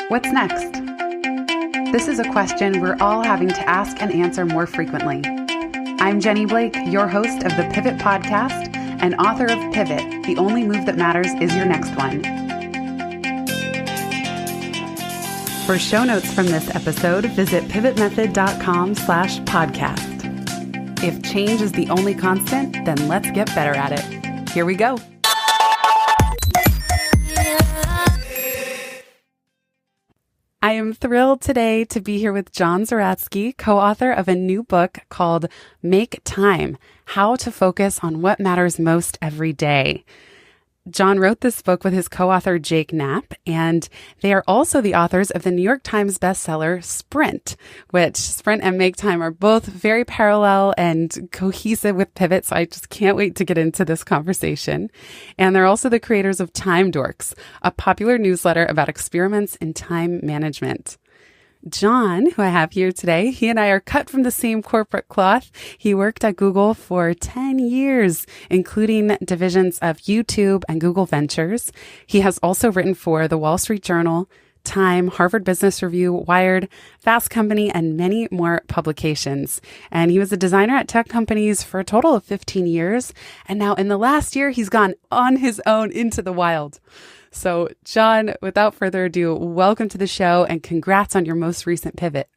What's next? This is a question we're all having to ask and answer more frequently. I'm Jenny Blake, your host of the Pivot Podcast and author of Pivot, The Only Move That Matters Is Your Next One. For show notes from this episode, visit pivotmethod.com/podcast. If change is the only constant, then let's get better at it. Here we go. I am thrilled today to be here with John Zeratsky, co-author of a new book called Make Time: How to Focus on What Matters Most Every Day. John wrote this book with his co-author Jake Knapp, and they are also the authors of the New York Times bestseller Sprint, which Sprint and Make Time are both very parallel and cohesive with Pivot, so I just can't wait to get into this conversation. And they're also the creators of Time Dorks, a popular newsletter about experiments in time management. John, who I have here today, he and I are cut from the same corporate cloth. He worked at Google for 10 years, including divisions of YouTube and Google Ventures. He has also written for the Wall Street Journal, Time, Harvard Business Review, Wired, Fast Company, and many more publications. And he was a designer at tech companies for a total of 15 years. And now in the last year, he's gone on his own into the wild. So, John, without further ado, welcome to the show and congrats on your most recent pivot.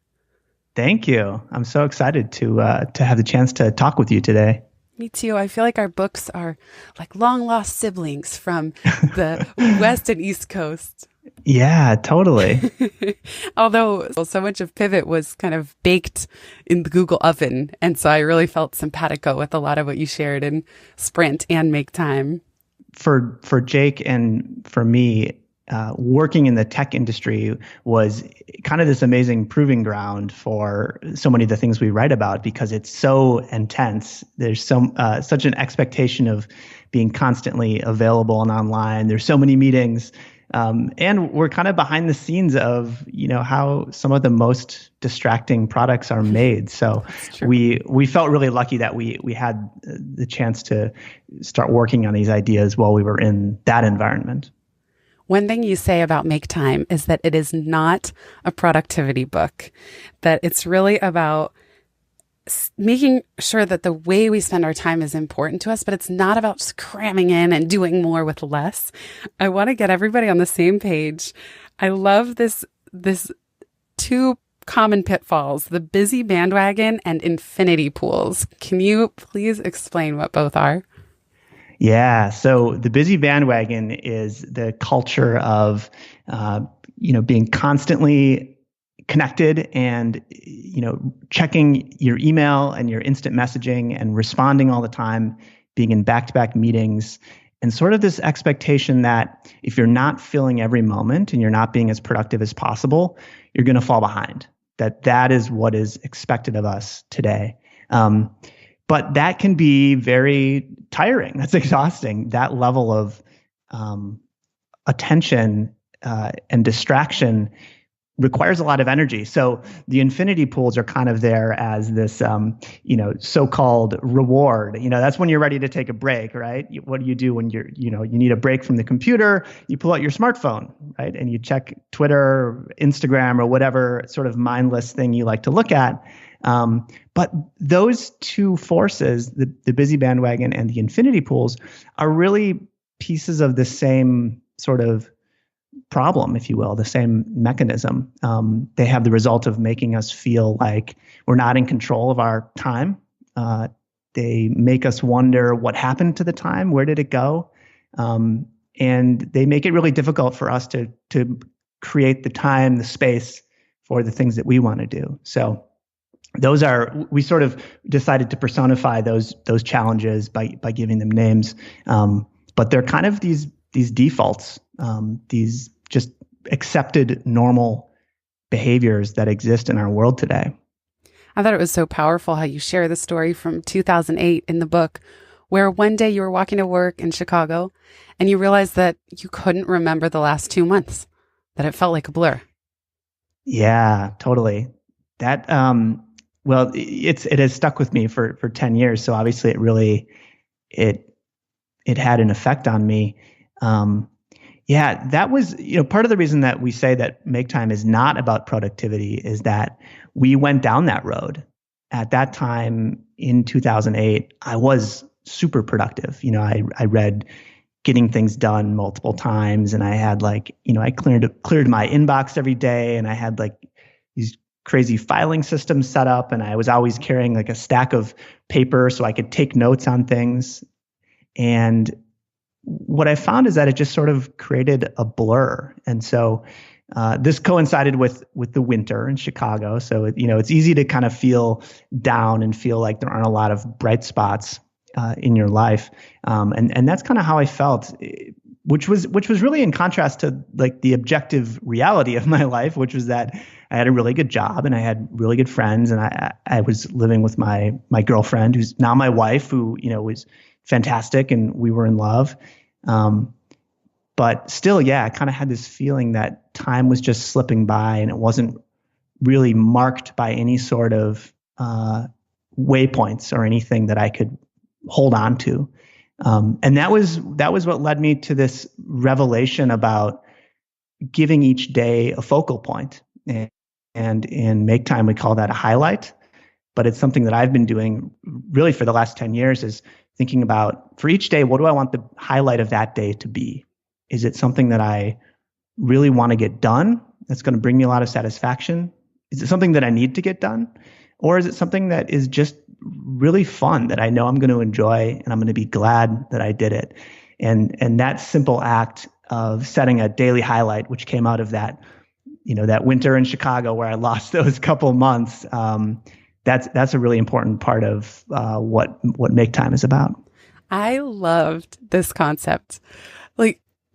Thank you. I'm so excited to have the chance to talk with you today. Me too. I feel like our books are like long lost siblings from the West and East Coast. Yeah, totally. Although so much of Pivot was kind of baked in the Google oven. And so I really felt simpatico with a lot of what you shared in Sprint and Make Time. For Jake and for me, working in the tech industry was kind of this amazing proving ground for so many of the things we write about because it's so intense. There's such an expectation of being constantly available and online. There's so many meetings. And we're kind of behind the scenes of, how some of the most distracting products are made. So we felt really lucky that we had the chance to start working on these ideas while we were in that environment. One thing you say about Make Time is that it is not a productivity book, that it's really about making sure that the way we spend our time is important to us, but it's not about just cramming in and doing more with less. I want to get everybody on the same page. I love this two common pitfalls, the busy bandwagon and infinity pools. Can you please explain what both are? Yeah. So the busy bandwagon is the culture of, being constantly connected and, checking your email and your instant messaging and responding all the time, being in back-to-back meetings, and sort of this expectation that if you're not filling every moment and you're not being as productive as possible, you're going to fall behind. That is what is expected of us today. But that can be very tiring. That's exhausting. That level of attention and distraction requires a lot of energy. So the infinity pools are kind of there as this, so-called reward. That's when you're ready to take a break, right? What do you do when you need a break from the computer? You pull out your smartphone, right? And you check Twitter, or Instagram, or whatever sort of mindless thing you like to look at. But those two forces, the busy bandwagon and the infinity pools, are really pieces of the same sort of problem, if you will, the same mechanism. They have the result of making us feel like we're not in control of our time. They make us wonder what happened to the time, where did it go? And they make it really difficult for us to create the time, the space for the things that we want to do. So we sort of decided to personify those challenges by giving them names. But they're kind of these defaults, these just accepted normal behaviors that exist in our world today. I thought it was so powerful how you share the story from 2008 in the book, where one day you were walking to work in Chicago and you realized that you couldn't remember the last 2 months, that it felt like a blur. Yeah, totally. That, it has stuck with me for 10 years. So obviously it had an effect on me. Yeah, that was, part of the reason that we say that make time is not about productivity is that we went down that road. At that time in 2008, I was super productive. I read Getting Things Done multiple times, and I had I cleared my inbox every day, and I had these crazy filing systems set up, and I was always carrying a stack of paper so I could take notes on things. And what I found is that it just sort of created a blur. And so this coincided with the winter in Chicago. So, it's easy to kind of feel down and feel like there aren't a lot of bright spots in your life. And that's kind of how I felt, which was really in contrast to the objective reality of my life, which was that I had a really good job and I had really good friends. And I was living with my girlfriend, who's now my wife, who, was fantastic, and we were in love. But still, yeah, I kind of had this feeling that time was just slipping by and it wasn't really marked by any sort of waypoints or anything that I could hold on to. And that was what led me to this revelation about giving each day a focal point. And in Make Time, we call that a highlight. But it's something that I've been doing really for the last 10 years is thinking about, for each day, what do I want the highlight of that day to be? Is it something that I really want to get done that's going to bring me a lot of satisfaction? Is it something that I need to get done? Or is it something that is just really fun that I know I'm going to enjoy and I'm going to be glad that I did it? And that simple act of setting a daily highlight, which came out of that, that winter in Chicago where I lost those couple months, that's a really important part of what Make Time is about. I loved this concept.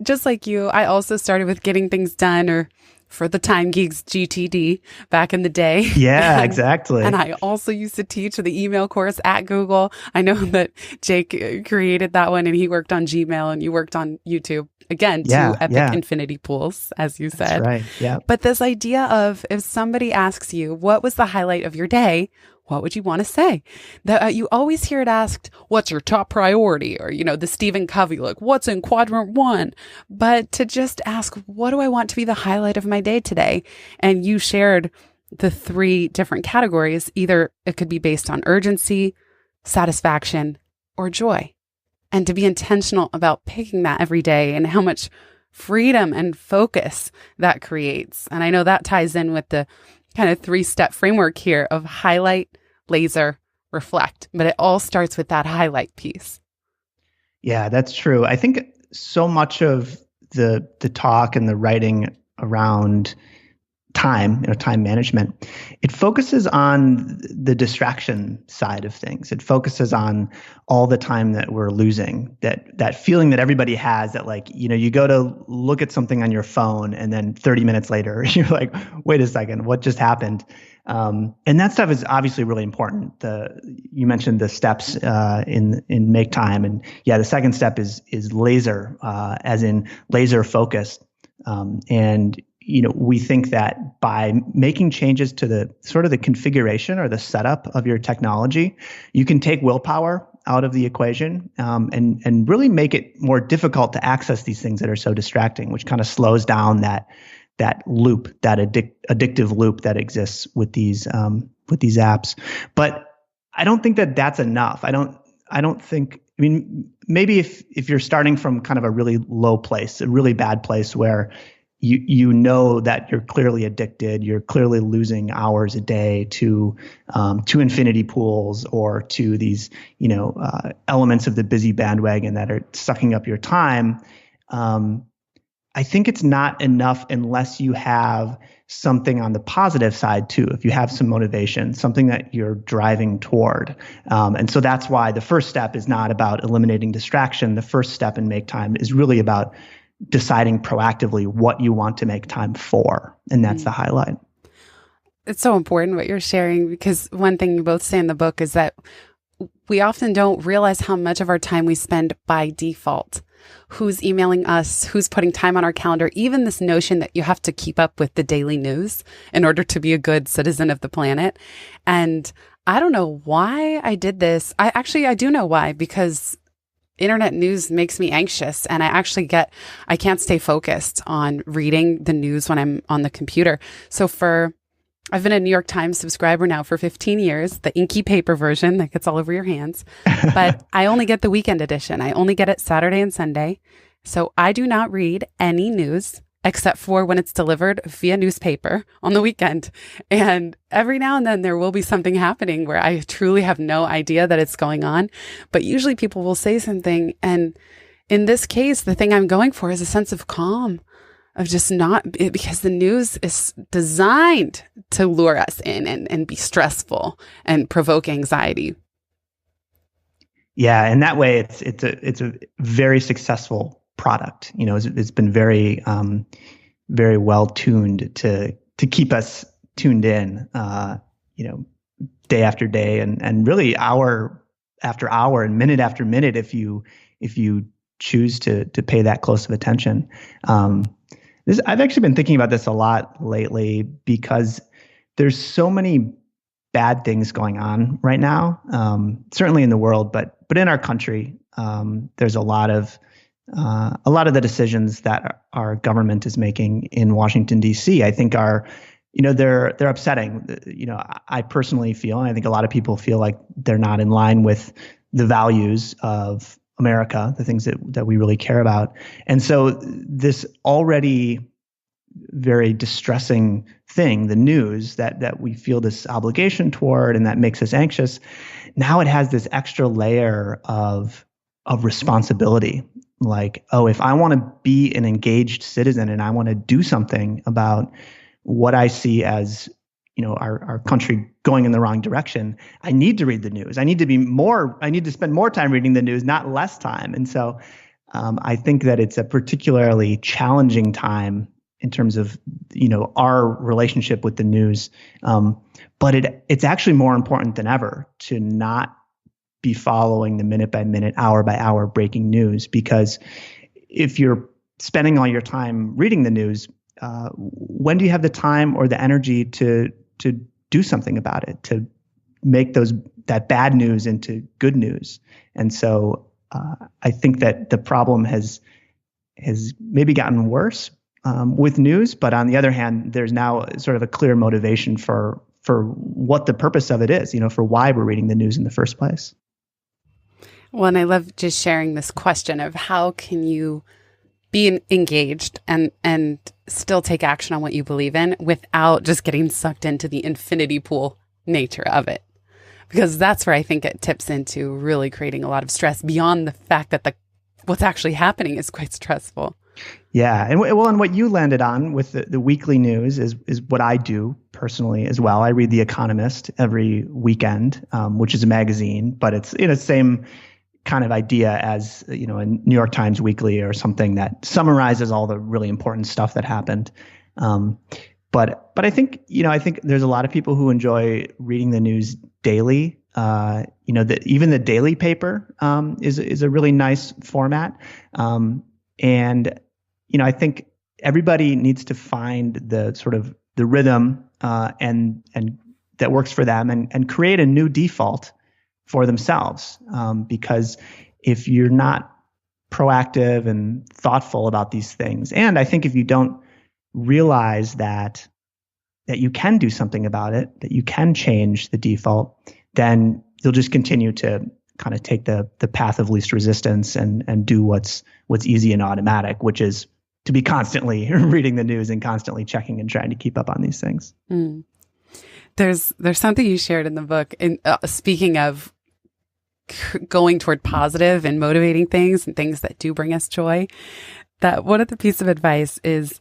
Just like you, I also started with Getting Things Done, or for the Time Geeks, GTD, back in the day. Yeah, exactly. And I also used to teach the email course at Google. I know that Jake created that one, and he worked on Gmail, and you worked on YouTube. Again, two epic infinity pools, as you said. That's right, yeah. But this idea of, if somebody asks you, what was the highlight of your day? What would you want to say? That you always hear it asked, what's your top priority? Or, the Stephen Covey look, what's in quadrant 1? But to just ask, what do I want to be the highlight of my day today? And you shared the 3 different categories. Either it could be based on urgency, satisfaction, or joy. And to be intentional about picking that every day and how much freedom and focus that creates. And I know that ties in with the kind of 3-step framework here of highlight, laser, reflect. But it all starts with that highlight piece. Yeah, that's true. I think so much of the talk and the writing around time, time management, it focuses on the distraction side of things. It focuses on all the time that we're losing, that feeling that everybody has that you go to look at something on your phone and then 30 minutes later, you're like, wait a second, what just happened? And that stuff is obviously really important. You mentioned the steps in Make Time. And yeah, the second step is laser, as in laser focus. And we think that by making changes to the sort of the configuration or the setup of your technology, you can take willpower out of the equation, and really make it more difficult to access these things that are so distracting, which kind of slows down that loop, that addictive loop that exists with these apps. But I don't think that that's enough. I don't think. I mean, maybe if you're starting from kind of a really low place, a really bad place where you know that you're clearly addicted, you're clearly losing hours a day to infinity pools or to these elements of the busy bandwagon that are sucking up your time. I think it's not enough unless you have something on the positive side too. If you have some motivation, something that you're driving toward. And so that's why the first step is not about eliminating distraction. The first step in Make Time is really about deciding proactively what you want to make time for. And that's the highlight. It's so important what you're sharing, because one thing you both say in the book is that we often don't realize how much of our time we spend by default. Who's emailing us, who's putting time on our calendar, even this notion that you have to keep up with the daily news in order to be a good citizen of the planet. And I don't know why I did this. I do know why, because internet news makes me anxious, and I can't stay focused on reading the news when I'm on the computer. So I've been a New York Times subscriber now for 15 years, the inky paper version that gets all over your hands, but I only get the weekend edition. I only get it Saturday and Sunday. So I do not read any news except for when it's delivered via newspaper on the weekend. And every now and then there will be something happening where I truly have no idea that it's going on. But usually people will say something. And in this case, the thing I'm going for is a sense of calm, of just because the news is designed to lure us in and be stressful and provoke anxiety. Yeah. And that way it's a very successful product. It's been very, very well tuned to keep us tuned in, day after day and really hour after hour and minute after minute, if you choose to pay that close of attention. I've actually been thinking about this a lot lately because there's so many bad things going on right now, certainly in the world, but in our country, there's a lot of the decisions that our government is making in Washington, D.C., I think they're upsetting. I personally feel, and I think a lot of people feel like they're not in line with the values of America, the things that we really care about. And so this already very distressing thing, the news that we feel this obligation toward and that makes us anxious, now it has this extra layer of responsibility. Like, oh, if I want to be an engaged citizen and I want to do something about what I see as, our country going in the wrong direction, I need to read the news. I need to spend more time reading the news, not less time. And so I think that it's a particularly challenging time in terms of, our relationship with the news. But it's actually more important than ever to not be following the minute by minute, hour by hour breaking news, because if you're spending all your time reading the news, when do you have the time or the energy to do something about it, to make that bad news into good news? And so I think that the problem has maybe gotten worse with news, but on the other hand, there's now sort of a clear motivation for what the purpose of it is, for why we're reading the news in the first place. Well, and I love just sharing this question of how can you be engaged and still take action on what you believe in without just getting sucked into the infinity pool nature of it. Because that's where I think it tips into really creating a lot of stress beyond the fact that what's actually happening is quite stressful. Yeah. And what you landed on with the weekly news is what I do personally as well. I read The Economist every weekend, which is a magazine, but it's the same kind of idea as, a New York Times Weekly or something that summarizes all the really important stuff that happened. But I think there's a lot of people who enjoy reading the news daily. Even the daily paper is a really nice format. And I think everybody needs to find the sort of the rhythm and that works for them and create a new default for themselves. Because if you're not proactive and thoughtful about these things, and I think if you don't realize that you can do something about it, that you can change the default, then you'll just continue to kind of take the path of least resistance and do what's easy and automatic, which is to be constantly reading the news and constantly checking and trying to keep up on these things. Mm. There's something you shared in the book, in speaking of going toward positive and motivating things and things that do bring us joy, that one of the pieces of advice is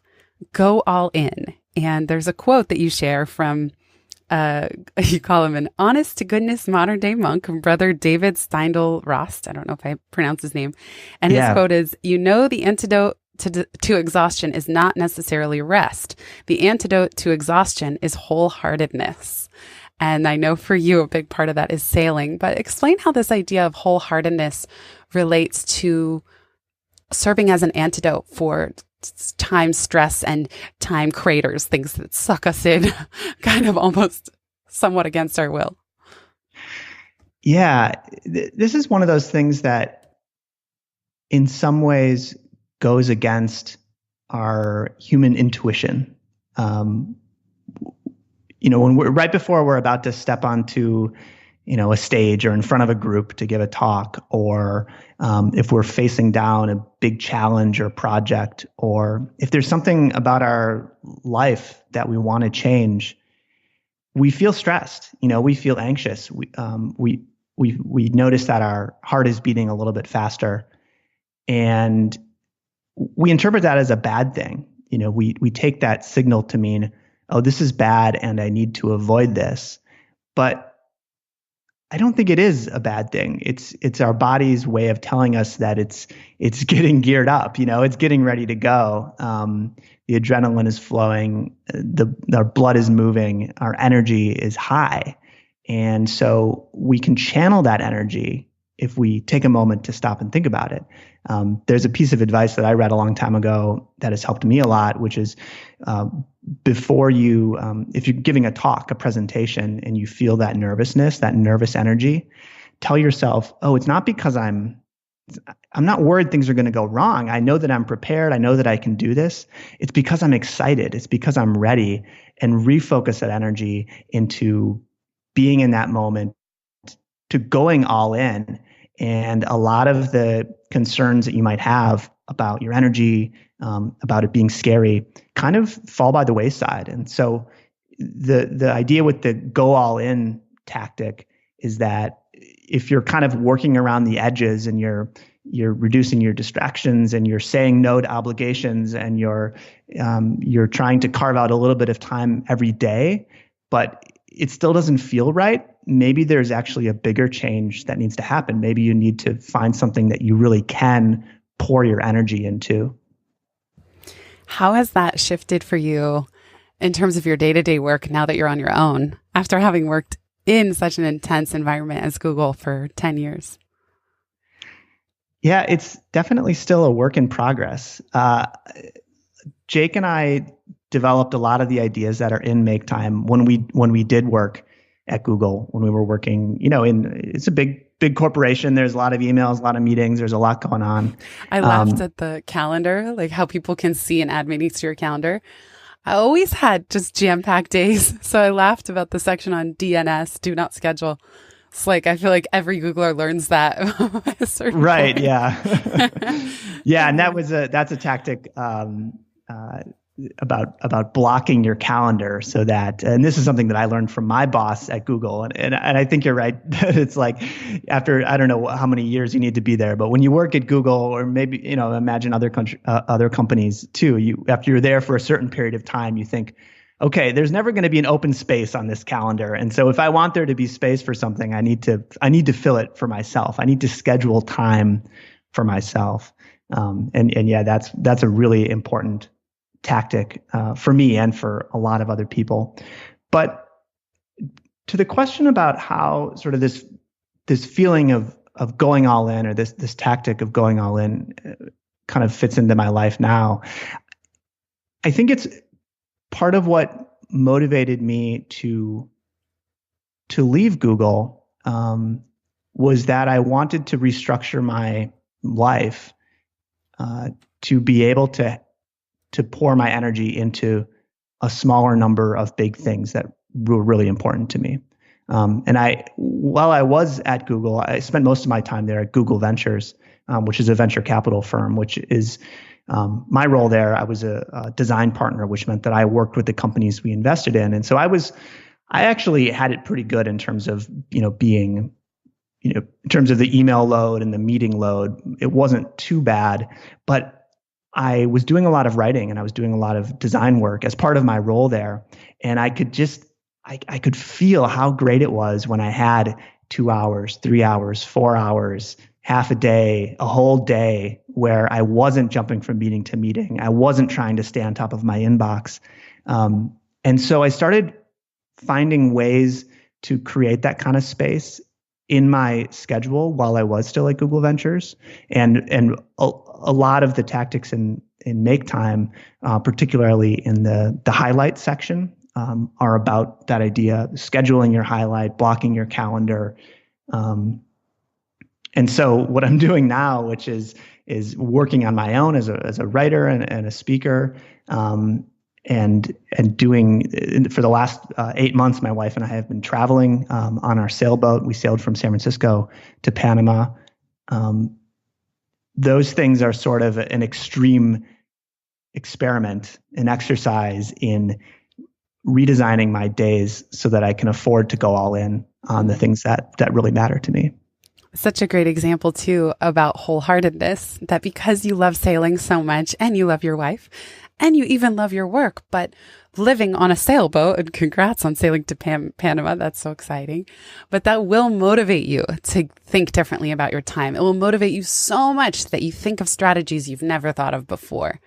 go all in. And there's a quote that you share from, you call him an honest to goodness modern day monk, Brother David Steindl-Rast. I don't know if I pronounce his name. And his quote is, the antidote to exhaustion is not necessarily rest. The antidote to exhaustion is wholeheartedness. And I know for you, a big part of that is sailing, but explain how this idea of wholeheartedness relates to serving as an antidote for time stress and time craters, things that suck us in kind of almost somewhat against our will. Yeah, this is one of those things that in some ways goes against our human intuition. When we're right before we're about to step onto, a stage or in front of a group to give a talk, or if we're facing down a big challenge or project, or if there's something about our life that we want to change, we feel stressed. We feel anxious. We notice that our heart is beating a little bit faster, and we interpret that as a bad thing. We take that signal to mean, oh, this is bad and I need to avoid this. But I don't think it is a bad thing. It's our body's way of telling us that it's getting geared up. It's getting ready to go. The adrenaline is flowing. Our blood is moving. Our energy is high, and so we can channel that energy if we take a moment to stop and think about it. There's a piece of advice that I read a long time ago that has helped me a lot, which is before you, if you're giving a talk, a presentation, and you feel that nervousness, that nervous energy, tell yourself, oh, it's not because I'm not worried things are going to go wrong. I know that I'm prepared. I know that I can do this. It's because I'm excited. It's because I'm ready, and refocus that energy into being in that moment, to going all in. And a lot of the concerns that you might have about your energy, about it being scary, kind of fall by the wayside. And so the idea with the go all in tactic is that if you're kind of working around the edges and you're reducing your distractions and you're saying no to obligations and you're trying to carve out a little bit of time every day, but it still doesn't feel right, maybe there's actually a bigger change that needs to happen. Maybe you need to find something that you really can pour your energy into. How has that shifted for you in terms of your day-to-day work now that you're on your own, after having worked in such an intense environment as Google for 10 years? Yeah, it's definitely still a work in progress. Jake and I developed a lot of the ideas that are in Make Time when we did work at Google, when we were working, it's a big corporation. There's a lot of emails, a lot of meetings. There's a lot going on. I laughed at the calendar, like how people can see and add meetings to your calendar. I always had just jam-packed days. So I laughed about the section on DNS, do not schedule. It's like, I feel like every Googler learns that at a certain right. point. Yeah. Yeah. And that's a tactic, about blocking your calendar so that, and this is something that I learned from my boss at Google. And I think you're right. It's like after, I don't know how many years you need to be there, but when you work at Google, or maybe, imagine other companies too, after you're there for a certain period of time, you think, okay, there's never going to be an open space on this calendar. And so if I want there to be space for something, I need to fill it for myself. I need to schedule time for myself. And yeah, that's a really important tactic for me and for a lot of other people. But to the question about how sort of this feeling of going all in, or this tactic of going all in kind of fits into my life now, I think it's part of what motivated me to leave Google was that I wanted to restructure my life to be able to pour my energy into a smaller number of big things that were really important to me. And while I was at Google, I spent most of my time there at Google Ventures, which is a venture capital firm, which is my role there. I was a design partner, which meant that I worked with the companies we invested in. And so I actually had it pretty good in terms of, being, in terms of the email load and the meeting load. It wasn't too bad, but I was doing a lot of writing and I was doing a lot of design work as part of my role there. And I could feel how great it was when I had 2 hours, 3 hours, 4 hours, half a day, a whole day where I wasn't jumping from meeting to meeting. I wasn't trying to stay on top of my inbox. And so I started finding ways to create that kind of space in my schedule while I was still at Google Ventures. And a lot of the tactics in Make Time, particularly in the highlight section, are about that idea: scheduling your highlight, blocking your calendar. And so what I'm doing now, which is, is working on my own as a writer and a speaker. And doing for the last 8 months, my wife and I have been traveling on our sailboat. We sailed from San Francisco to Panama. Those things are sort of an extreme experiment, an exercise in redesigning my days so that I can afford to go all in on the things that really matter to me. Such a great example too about wholeheartedness, that because you love sailing so much and you love your wife and you even love your work, but living on a sailboat, and congrats on sailing to Panama. That's so exciting. But that will motivate you to think differently about your time. It will motivate you so much that you think of strategies you've never thought of before.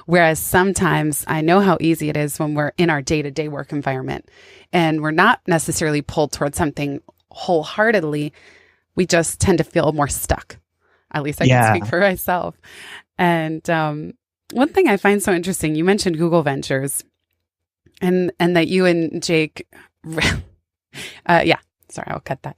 Whereas sometimes I know how easy it is when we're in our day-to-day work environment and we're not necessarily pulled towards something wholeheartedly. We just tend to feel more stuck. At least I can speak for myself. And one thing I find so interesting, you mentioned Google Ventures and that you and Jake, sorry, I'll cut that.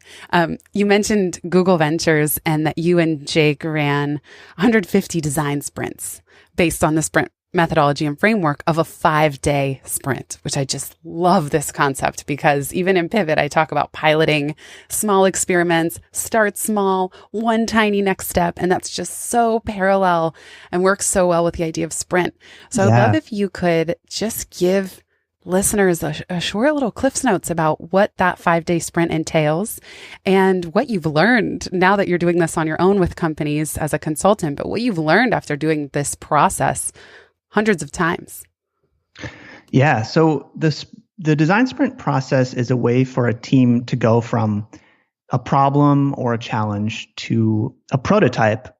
You mentioned Google Ventures and that you and Jake ran 150 design sprints based on the sprint methodology and framework of a 5-day sprint, which I just love this concept because even in Pivot, I talk about piloting small experiments, start small, one tiny next step. And that's just so parallel and works so well with the idea of sprint. So I'd love if you could just give listeners a short little Cliff's Notes about what that 5-day sprint entails and what you've learned now that you're doing this on your own with companies as a consultant, but what you've learned after doing this process hundreds of times. Yeah. So the design sprint process is a way for a team to go from a problem or a challenge to a prototype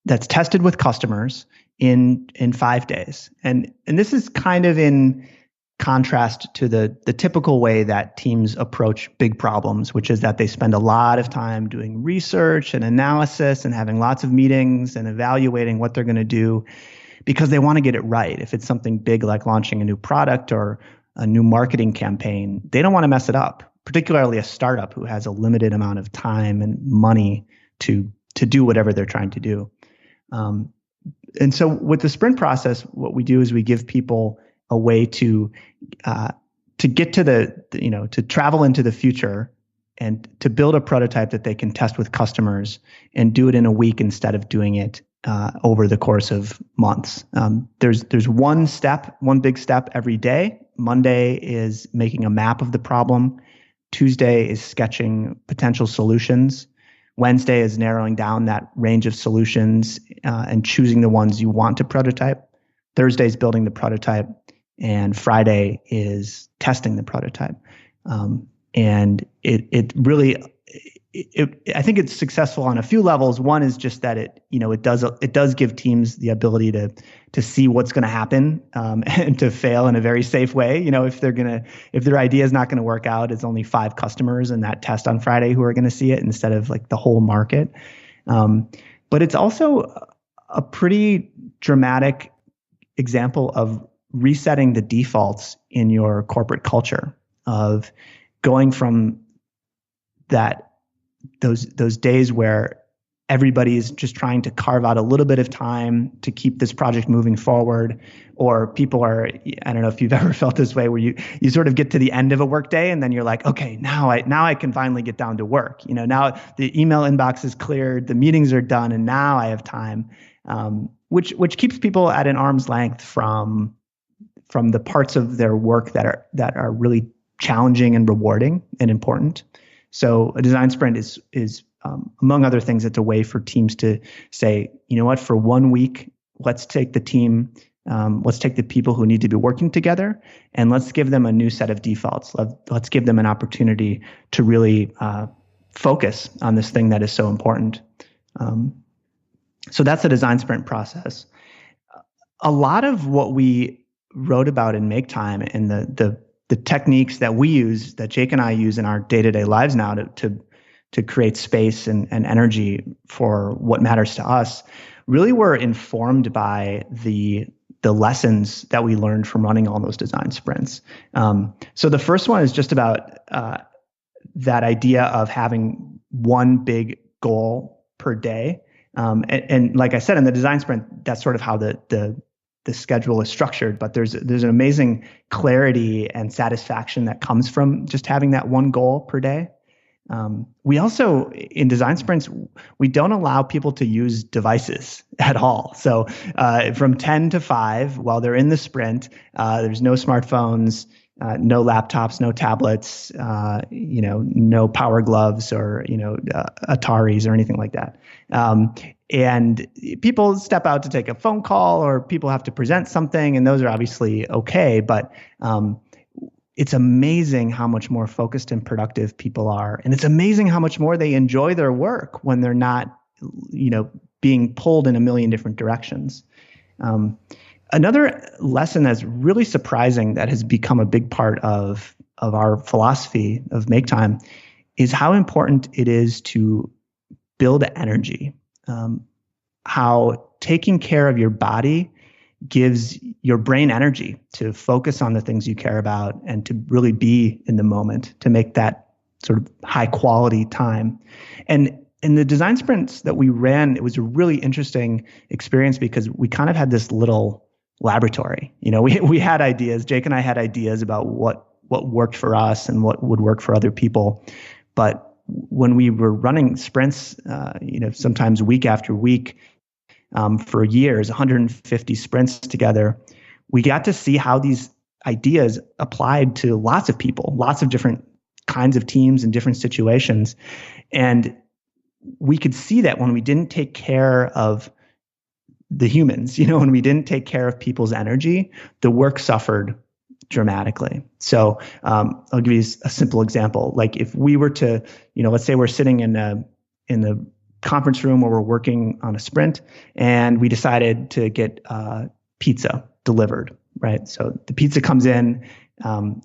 that's tested with customers in 5 days. And this is kind of in contrast to the typical way that teams approach big problems, which is that they spend a lot of time doing research and analysis and having lots of meetings and evaluating what they're going to do because they want to get it right. If it's something big like launching a new product or a new marketing campaign, they don't want to mess it up, particularly a startup who has a limited amount of time and money to do whatever they're trying to do. And so with the sprint process, what we do is we give people a way to get to to travel into the future and to build a prototype that they can test with customers and do it in a week instead of doing it over the course of months. There's one big step every day. Monday is making a map of the problem. Tuesday is sketching potential solutions. Wednesday is narrowing down that range of solutions and choosing the ones you want to prototype. Thursday is building the prototype. And Friday is testing the prototype. And it really, I think it's successful on a few levels. One is just that it does give teams the ability to see what's going to happen and to fail in a very safe way. If their idea is not going to work out, it's only 5 customers in that test on Friday who are going to see it instead of like the whole market. But it's also a pretty dramatic example of resetting the defaults in your corporate culture, of going from those days where everybody's just trying to carve out a little bit of time to keep this project moving forward, or people are, I don't know if you've ever felt this way, where you sort of get to the end of a work day and then you're like, okay, now I can finally get down to work. Now the email inbox is cleared, the meetings are done, and now I have time, which keeps people at an arm's length from the parts of their work that are really challenging and rewarding and important. So a design sprint is among other things, it's a way for teams to say, you know what, for 1 week, let's take the team, let's take the people who need to be working together, and let's give them a new set of defaults. Let's give them an opportunity to really focus on this thing that is so important. So that's the design sprint process. A lot of what we wrote about in Make Time and the techniques that we use, that Jake and I use in our day-to-day lives now to create space and energy for what matters to us, really were informed by the lessons that we learned from running all those design sprints. So the first one is just about that idea of having one big goal per day. And like I said, in the design sprint, that's sort of how the schedule is structured. But there's an amazing clarity and satisfaction that comes from just having that one goal per day. We also, in design sprints, we don't allow people to use devices at all. So from 10 to 5, while they're in the sprint, there's no smartphones, no laptops, no tablets, no power gloves or, Ataris or anything like that. And people step out to take a phone call or people have to present something, and those are obviously okay. But it's amazing how much more focused and productive people are. And it's amazing how much more they enjoy their work when they're not, being pulled in a million different directions. Another lesson that's really surprising that has become a big part of our philosophy of Make Time is how important it is to build energy. How taking care of your body gives your brain energy to focus on the things you care about and to really be in the moment, to make that sort of high quality time. And in the design sprints that we ran, it was a really interesting experience because we kind of had this little laboratory. We had ideas. Jake and I had ideas about what worked for us and what would work for other people. But when we were running sprints, sometimes week after week, for years, 150 sprints together, we got to see how these ideas applied to lots of people, lots of different kinds of teams in different situations. And we could see that when we didn't take care of the humans, when we didn't take care of people's energy, the work suffered dramatically. So I'll give you a simple example. Like if we were to, let's say we're sitting in the conference room where we're working on a sprint and we decided to get pizza delivered, right? So the pizza comes in,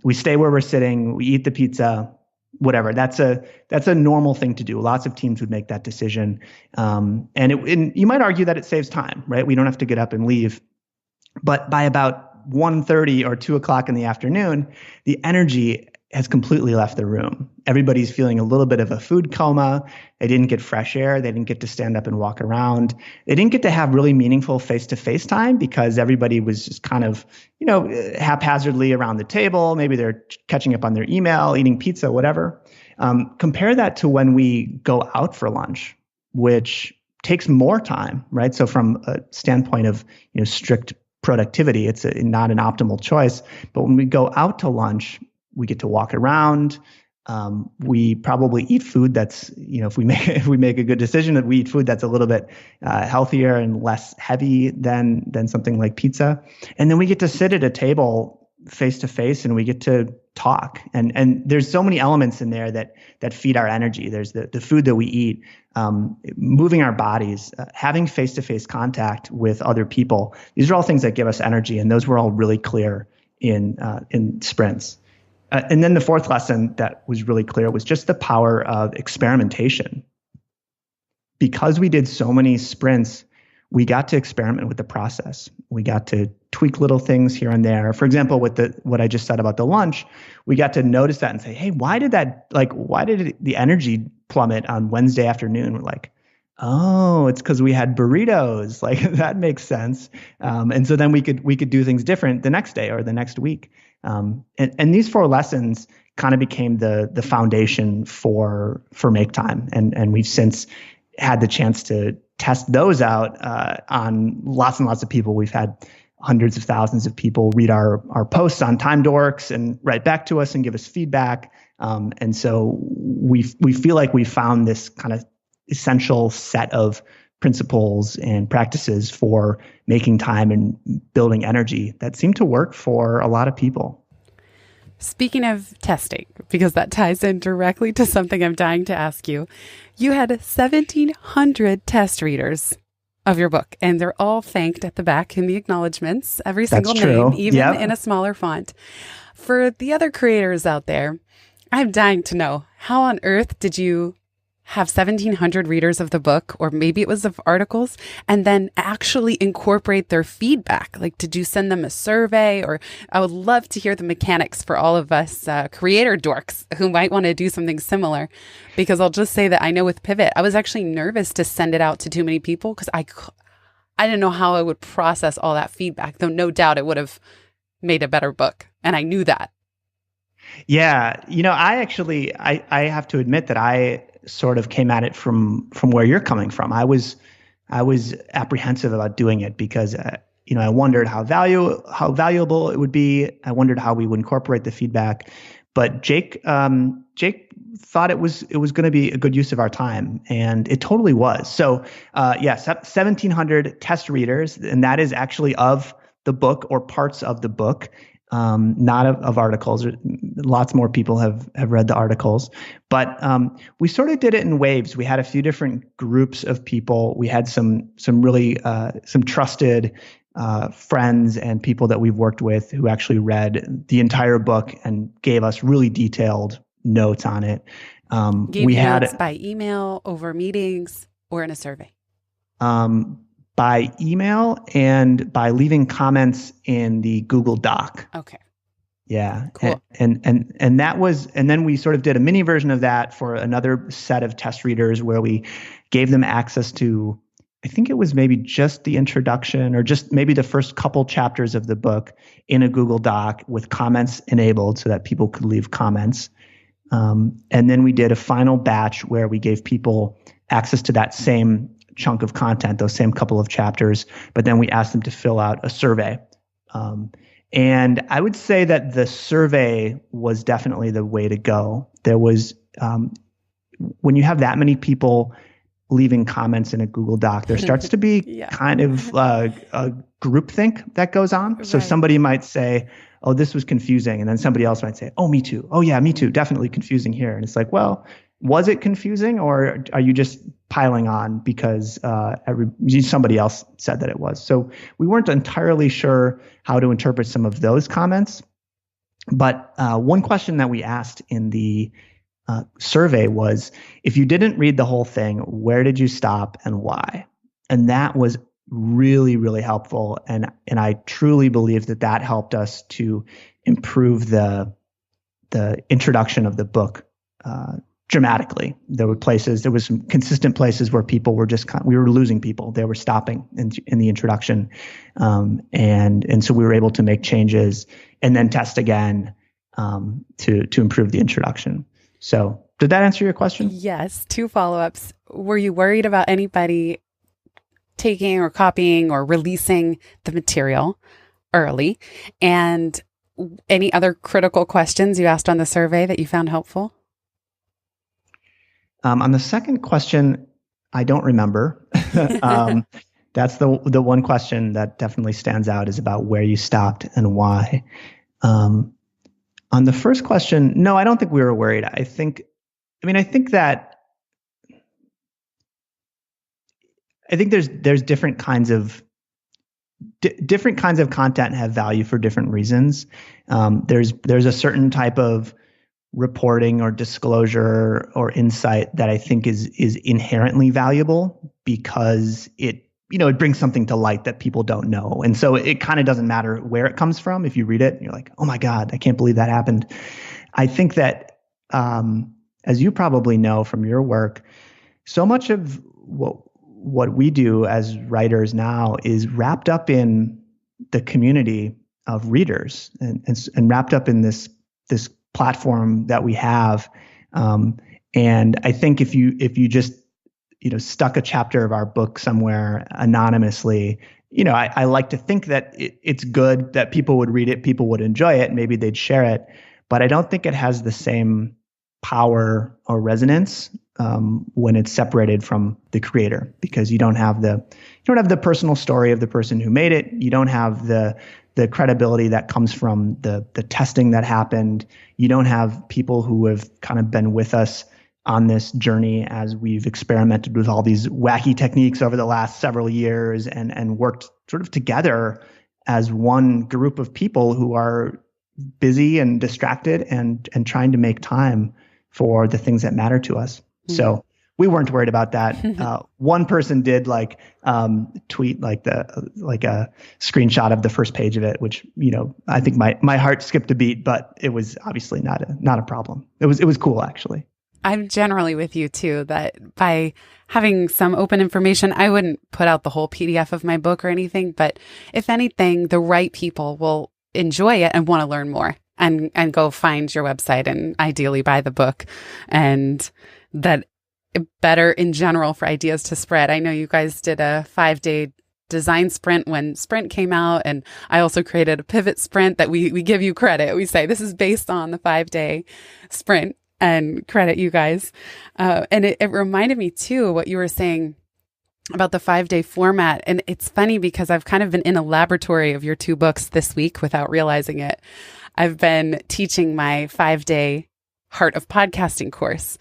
we stay where we're sitting, we eat the pizza, whatever. That's a normal thing to do. Lots of teams would make that decision. And you might argue that it saves time, right? We don't have to get up and leave. But by about 1:30 or 2 o'clock in the afternoon, the energy has completely left the room. Everybody's feeling a little bit of a food coma. They didn't get fresh air. They didn't get to stand up and walk around. They didn't get to have really meaningful face-to-face time because everybody was just kind of, haphazardly around the table. Maybe they're catching up on their email, eating pizza, whatever. Compare that to when we go out for lunch, which takes more time, right? So from a standpoint of, strict productivity, it's not an optimal choice. But when we go out to lunch, we get to walk around. We probably eat food that's, if we make a good decision, that we eat food that's a little bit healthier and less heavy than something like pizza. And then we get to sit at a table face to face and we get to talk. And there's so many elements in there that feed our energy. There's the food that we eat, moving our bodies, having face to face contact with other people. These are all things that give us energy, and those were all really clear in sprints. And then the fourth lesson that was really clear was just the power of experimentation. Because we did so many sprints, we got to experiment with the process. We got to tweak little things here and there. For example, with what I just said about the lunch, we got to notice that and say, hey, why did the energy plummet on Wednesday afternoon? We're like, oh, it's because we had burritos. Like that makes sense. And so then we could do things different the next day or the next week. And these 4 lessons kind of became the foundation for Make Time. And we've since had the chance to test those out on lots and lots of people. We've had hundreds of thousands of people read our posts on Time Dorks and write back to us and give us feedback. And so we feel like we found this kind of essential set of principles and practices for making time and building energy that seem to work for a lot of people. Speaking of testing, because that ties in directly to something I'm dying to ask you, you had 1,700 test readers of your book, and they're all thanked at the back in the acknowledgments, every single name, even in a smaller font. For the other creators out there, I'm dying to know, how on earth did you have 1,700 readers of the book, or maybe it was of articles, and then actually incorporate their feedback? Like, did you send them a survey? Or I would love to hear the mechanics for all of us creator dorks who might want to do something similar. Because I'll just say that I know with Pivot, I was actually nervous to send it out to too many people because I didn't know how I would process all that feedback, though no doubt it would have made a better book. And I knew that. Yeah. I have to admit that I sort of came at it from where you're coming from. I was apprehensive about doing it because, I wondered how valuable it would be. I wondered how we would incorporate the feedback. But Jake thought it was going to be a good use of our time, and it totally was. So, 1,700 test readers, and that is actually of the book or parts of the book, not of articles. Lots more people have read the articles, but we sort of did it in waves. We had a few different groups of people. We had some really some trusted friends and people that we've worked with who actually read the entire book and gave us really detailed notes on it. We had notes by email, over meetings, or in a survey. By email and by leaving comments in the Google Doc. Okay. Yeah. Cool. And that was, and then we sort of did a mini version of that for another set of test readers where we gave them access to, I think it was maybe just the introduction or just maybe the first couple chapters of the book in a Google Doc with comments enabled so that people could leave comments. And then we did a final batch where we gave people access to that same chunk of content, those same couple of chapters, but then we asked them to fill out a survey. And I would say that the survey was definitely the way to go. There was, when you have that many people leaving comments in a Google Doc, there starts to be kind of a groupthink that goes on. Right. So somebody might say, oh, this was confusing. And then somebody else might say, oh, me too. Oh, yeah, me too. Definitely confusing here. And it's like, well, was it confusing, or are you just piling on because somebody else said that it was? So we weren't entirely sure how to interpret some of those comments. But one question that we asked in the survey was, if you didn't read the whole thing, where did you stop and why? And that was really, really helpful. And I truly believe that helped us to improve the introduction of the book dramatically. There was some consistent places where people were we were losing people. They were stopping in the introduction. And so we were able to make changes and then test again to improve the introduction. So did that answer your question? Yes. 2 follow-ups. Were you worried about anybody taking or copying or releasing the material early? And any other critical questions you asked on the survey that you found helpful? On the second question, I don't remember. That's the one question that definitely stands out, is about where you stopped and why. On the first question, no, I don't think we were worried. I think there's different kinds of content have value for different reasons. There's a certain type of reporting or disclosure or insight that I think is inherently valuable because it brings something to light that people don't know. And so it kind of doesn't matter where it comes from. If you read it and you're like, oh my God, I can't believe that happened. I think that, as you probably know from your work, so much of what we do as writers now is wrapped up in the community of readers and wrapped up in this platform that we have. And I think if you just, stuck a chapter of our book somewhere anonymously, I like to think that it's good, that people would read it, people would enjoy it, maybe they'd share it, but I don't think it has the same power or resonance when it's separated from the creator, because you don't have the personal story of the person who made it. You don't have the credibility that comes from the testing that happened. You don't have people who have kind of been with us on this journey as we've experimented with all these wacky techniques over the last several years and worked sort of together as one group of people who are busy and distracted and trying to make time for the things that matter to us. Mm-hmm. So we weren't worried about that. One person did tweet like a screenshot of the first page of it, which, I think my heart skipped a beat, but it was obviously not a problem. It was cool, actually. I'm generally with you too, that by having some open information, I wouldn't put out the whole PDF of my book or anything, but if anything, the right people will enjoy it and want to learn more and go find your website and ideally buy the book. And that better in general for ideas to spread. I know you guys did a 5-day design sprint when Sprint came out, and I also created a pivot sprint that we give you credit. We say this is based on the 5-day sprint and credit you guys. And it reminded me too, what you were saying about the 5-day format. And it's funny because I've kind of been in a laboratory of your 2 books this week without realizing it. I've been teaching my 5-day Heart of Podcasting course.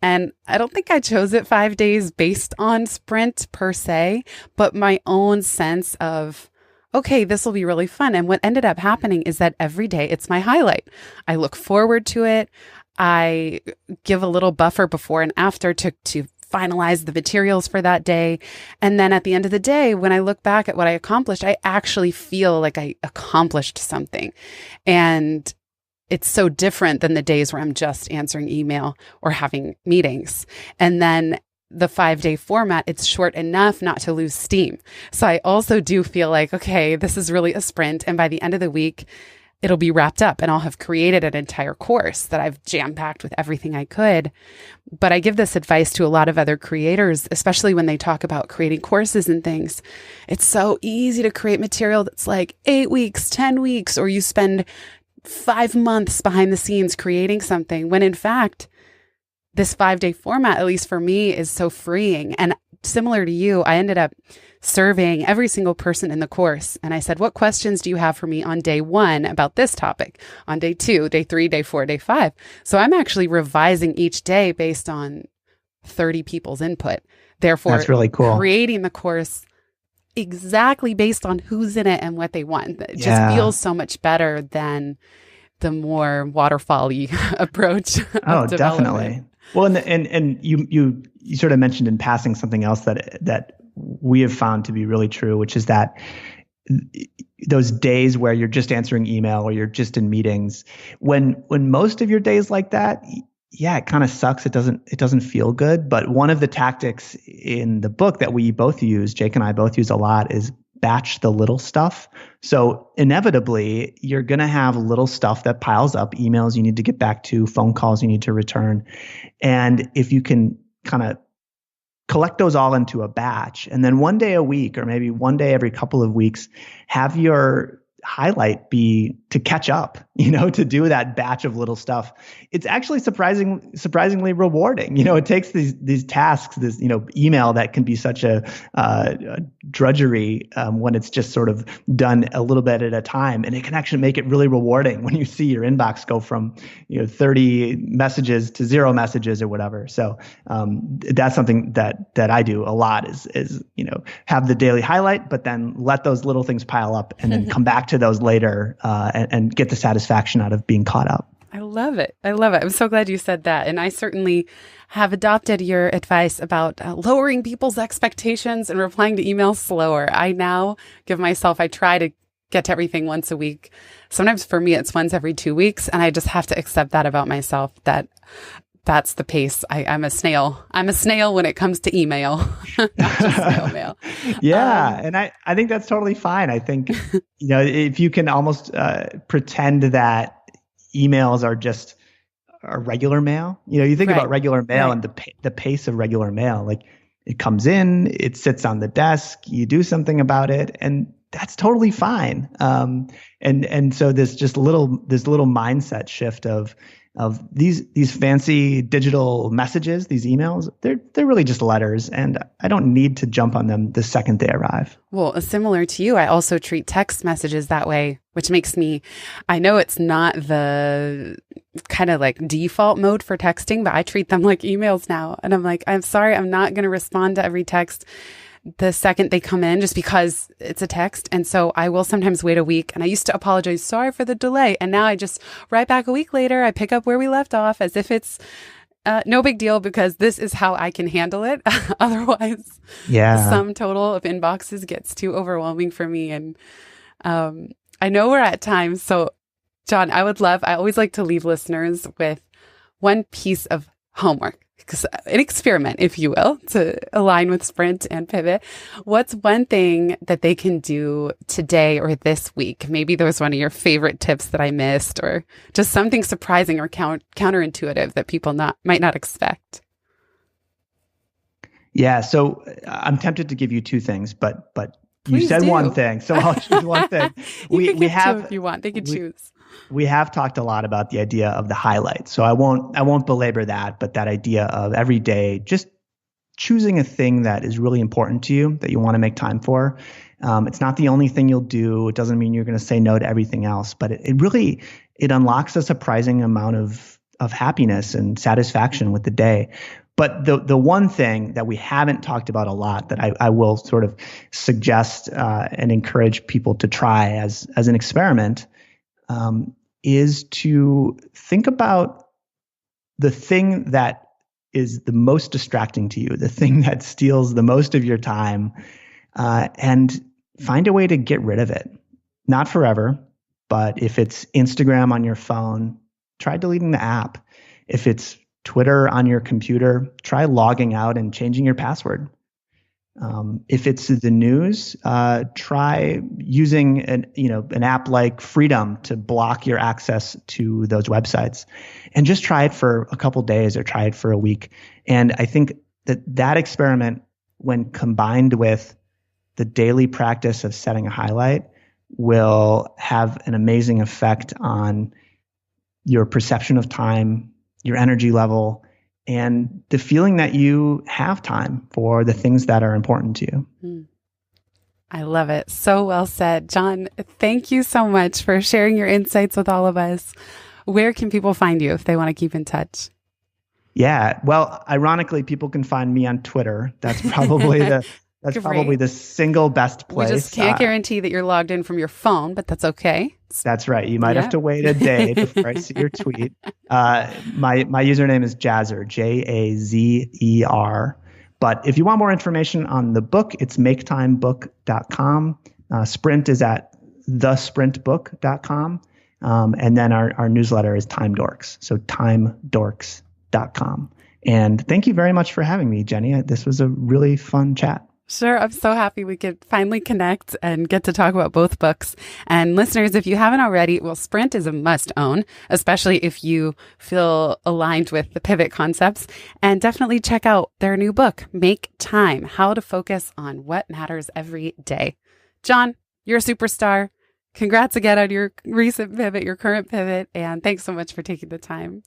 And I don't think I chose it 5 days based on Sprint per se, but my own sense of, okay, this will be really fun. And what ended up happening is that every day it's my highlight. I look forward to it. I give a little buffer before and after to finalize the materials for that day. And then at the end of the day, when I look back at what I accomplished, I actually feel like I accomplished something. And it's so different than the days where I'm just answering email or having meetings. And then the 5-day format, it's short enough not to lose steam. So I also do feel like, okay, this is really a sprint. And by the end of the week, it'll be wrapped up and I'll have created an entire course that I've jam-packed with everything I could. But I give this advice to a lot of other creators, especially when they talk about creating courses and things. It's so easy to create material that's like 8 weeks, 10 weeks, or you spend 5 months behind the scenes creating something, when in fact, this 5-day format, at least for me, is so freeing. And similar to you, I ended up surveying every single person in the course. And I said, what questions do you have for me on day 1 about this topic? On day 2, day 3, day 4, day 5. So I'm actually revising each day based on 30 people's input. Therefore, that's really cool. Creating the course exactly based on who's in it and what they want. It just feels so much better than the more waterfall-y approach. Oh, definitely. Well, and you sort of mentioned in passing something else that we have found to be really true, which is that those days where you're just answering email or you're just in meetings, when most of your days like that, yeah, it kind of sucks. It doesn't feel good. But one of the tactics in the book that we both use, Jake and I both use a lot, is batch the little stuff. So inevitably, you're going to have little stuff that piles up, emails you need to get back to, phone calls you need to return. And if you can kind of collect those all into a batch, and then one day a week, or maybe one day every couple of weeks, have your highlight be to catch up, to do that batch of little stuff. It's actually surprisingly rewarding. It takes these tasks, this, email that can be such a drudgery when it's just sort of done a little bit at a time. And it can actually make it really rewarding when you see your inbox go from, 30 messages to 0 messages or whatever. So that's something that I do a lot is, have the daily highlight, but then let those little things pile up and then come back to those later and get the satisfaction out of being caught up. I love it. I'm so glad you said that. And I certainly have adopted your advice about lowering people's expectations and replying to emails slower. I now I try to get to everything once a week. Sometimes for me, it's once every 2 weeks. And I just have to accept that about myself, that's the pace. I'm a snail. I'm a snail when it comes to email, not just snail mail. Yeah. And I think that's totally fine. I think, if you can almost pretend that emails are just a regular mail, you think about regular mail and the pace of regular mail, like it comes in, it sits on the desk, you do something about it, and that's totally fine. And so this little mindset shift of these fancy digital messages, these emails, they're really just letters, and I don't need to jump on them the second they arrive. Well, similar to you, I also treat text messages that way, which makes me, I know it's not the kind of like default mode for texting, but I treat them like emails now. And I'm like, I'm sorry, I'm not going to respond to every text the second they come in just because it's a text. And so I will sometimes wait a week, and I used to apologize, sorry for the delay. And now I just write back a week later, I pick up where we left off as if it's No big deal because this is how I can handle it. Otherwise, Yeah. the sum total of inboxes gets too overwhelming for me. And I know we're at time. So, John, I always like to leave listeners with one piece of homework, an experiment, if you will, to align with Sprint and Pivot. What's one thing that they can do today or this week? Maybe there was one of your favorite tips that I missed, or just something surprising or counterintuitive that people might not expect. Yeah. So I'm tempted to give you two things, but you Please said do. one thing, so I'll choose one thing. We have two if you want. They can choose. We have talked a lot about the idea of the highlight. So I won't belabor that, but that idea of every day just choosing a thing that is really important to you that you want to make time for. It's not the only thing you'll do. It doesn't mean you're going to say no to everything else, but it unlocks a surprising amount of happiness and satisfaction with the day. But the one thing that we haven't talked about a lot that I will sort of suggest and encourage people to try as an experiment is to think about the thing that is the most distracting to you, the thing that steals the most of your time, and find a way to get rid of it. Not forever, but if it's Instagram on your phone, try deleting the app. If it's Twitter on your computer, try logging out and changing your password. If it's the news, try using an app like Freedom to block your access to those websites, and just try it for a couple days or try it for a week. And I think that experiment, when combined with the daily practice of setting a highlight, will have an amazing effect on your perception of time, your energy level, and the feeling that you have time for the things that are important to you. I love it. So well said. John, thank you so much for sharing your insights with all of us. Where can people find you if they want to keep in touch? Yeah. Well, ironically, people can find me on Twitter. That's probably the single best place. We just can't guarantee that you're logged in from your phone, but that's okay. That's right. You might have to wait a day before I see your tweet. My username is Jazzer, Jazer. But if you want more information on the book, it's maketimebook.com. Sprint is at thesprintbook.com. And then our newsletter is Time Dorks. So timedorks.com. And thank you very much for having me, Jenny. This was a really fun chat. Sure. I'm so happy we could finally connect and get to talk about both books. And listeners, if you haven't already, Sprint is a must own, especially if you feel aligned with the pivot concepts. And definitely check out their new book, Make Time, How to Focus on What Matters Every Day. John, you're a superstar. Congrats again on your recent pivot, your current pivot. And thanks so much for taking the time.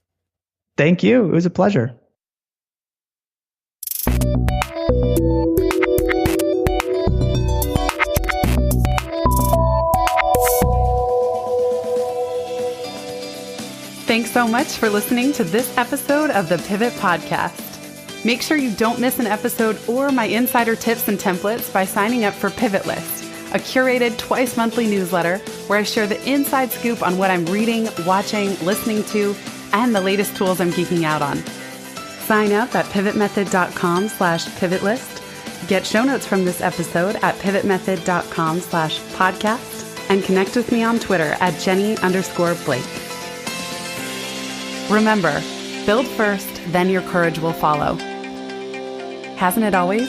Thank you. It was a pleasure. Thanks so much for listening to this episode of the Pivot Podcast. Make sure you don't miss an episode or my insider tips and templates by signing up for Pivot List, a curated twice monthly newsletter where I share the inside scoop on what I'm reading, watching, listening to, and the latest tools I'm geeking out on. Sign up at pivotmethod.com/pivotlist. Get show notes from this episode at pivotmethod.com/podcast and connect with me on Twitter at Jenny_Blake. Remember, build first, then your courage will follow. Hasn't it always?